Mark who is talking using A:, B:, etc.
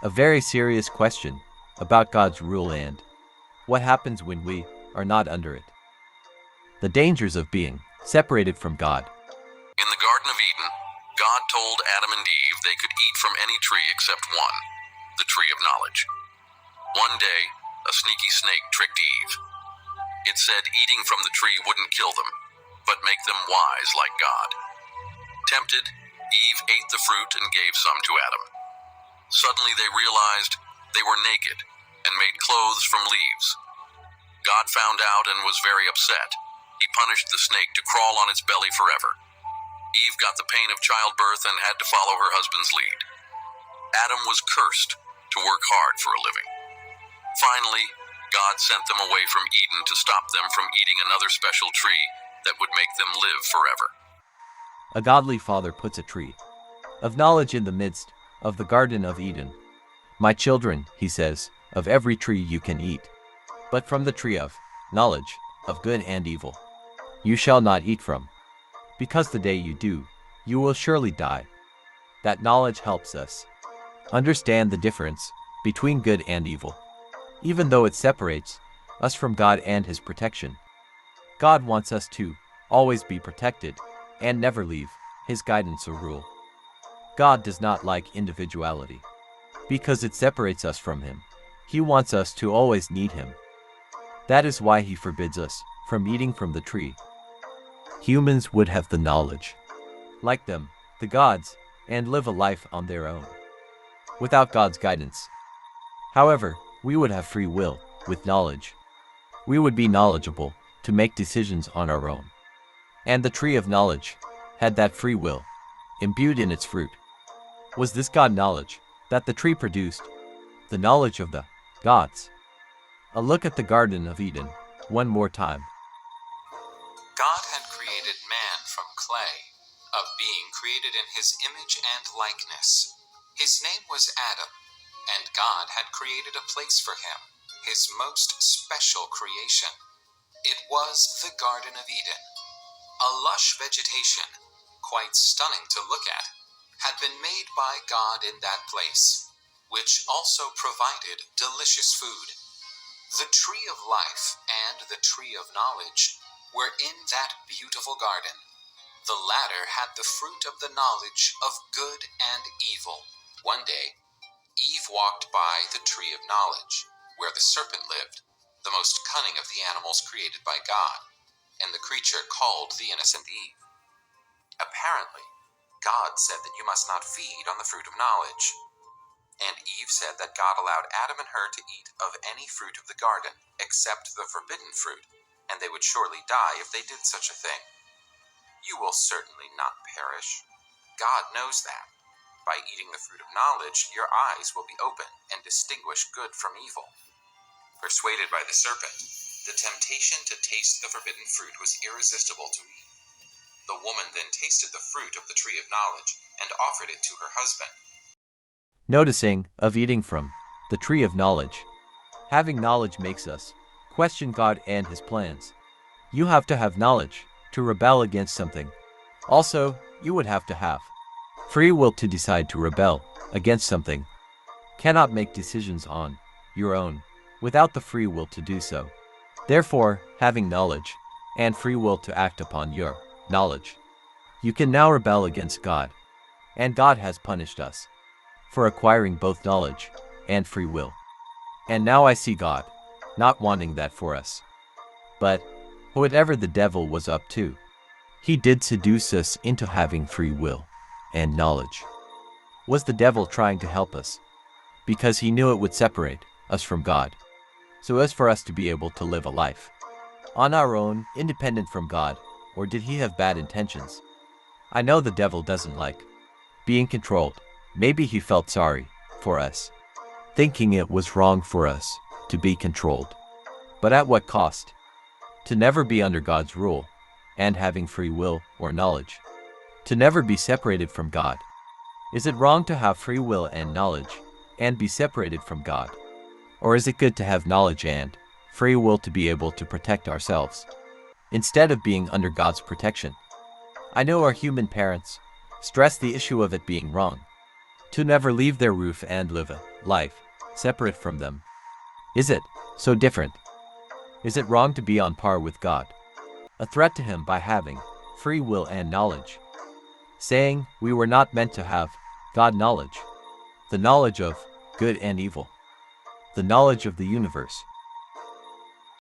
A: A very serious question about God's rule and what happens when we are not under it. The dangers of being separated from God.
B: In the Garden of Eden, God told Adam and Eve they could eat from any tree except one, the tree of knowledge. One day, a sneaky snake tricked Eve. It said eating from the tree wouldn't kill them, but make them wise like God. Tempted, Eve ate the fruit and gave some to Adam. Suddenly they realized they were naked and made clothes from leaves. God found out and was very upset. He punished the snake to crawl on its belly forever. Eve got the pain of childbirth and had to follow her husband's lead. Adam was cursed to work hard for a living. Finally, God sent them away from Eden to stop them from eating another special tree that would make them live forever.
A: A godly father puts a tree of knowledge in the midst of the Garden of Eden. My children, he says, of every tree you can eat, but from the tree of knowledge of good and evil you shall not eat from, because the day you do, you will surely die. That knowledge helps us understand the difference between good and evil, even though it separates us from God and His protection. God wants us to always be protected and never leave His guidance or rule. God does not like individuality, because it separates us from Him. He wants us to always need Him. That is why He forbids us from eating from the tree. Humans would have the knowledge, like them, the gods, and live a life on their own, without God's guidance. However, we would have free will with knowledge. We would be knowledgeable to make decisions on our own. And the tree of knowledge had that free will imbued in its fruit. Was this God knowledge that the tree produced, the knowledge of the gods? A look at the Garden of Eden one more time.
C: God had created man from clay, a being created in His image and likeness. His name was Adam, and God had created a place for him, His most special creation. It was the Garden of Eden. A lush vegetation, quite stunning to look at, had been made by God in that place, which also provided delicious food. The tree of life and the tree of knowledge were in that beautiful garden. The latter had the fruit of the knowledge of good and evil. One day, Eve walked by the tree of knowledge, where the serpent lived, the most cunning of the animals created by God, and the creature called the innocent Eve. Apparently, God said that you must not feed on the fruit of knowledge. And Eve said that God allowed Adam and her to eat of any fruit of the garden, except the forbidden fruit, and they would surely die if they did such a thing. You will certainly not perish. God knows that. By eating the fruit of knowledge, your eyes will be open and distinguish good from evil. Persuaded by the serpent, the temptation to taste the forbidden fruit was irresistible to Eve. The woman then tasted the fruit of the tree of knowledge and offered it to her husband.
A: Noticing of eating from the tree of knowledge. Having knowledge makes us question God and His plans. You have to have knowledge to rebel against something. Also, you would have to have free will to decide to rebel against something. Cannot make decisions on your own without the free will to do so. Therefore, having knowledge and free will to act upon your knowledge, you can now rebel against God, and God has punished us for acquiring both knowledge and free will. And now I see God not wanting that for us. But whatever the devil was up to, he did seduce us into having free will and knowledge. Was the devil trying to help us because he knew it would separate us from God, so as for us to be able to live a life on our own, independent from God? Or did he have bad intentions? I know the devil doesn't like being controlled. Maybe he felt sorry for us, thinking it was wrong for us to be controlled. But at what cost? To never be under God's rule and having free will or knowledge. To never be separated from God. Is it wrong to have free will and knowledge and be separated from God? Or is it good to have knowledge and free will to be able to protect ourselves instead of being under God's protection? I know our human parents stress the issue of it being wrong to never leave their roof and live a life separate from them? Is it so different? Is it wrong to be on par with God, a threat to Him by having free will and knowledge, saying we were not meant to have God knowledge, the knowledge of good and evil, the knowledge of the universe,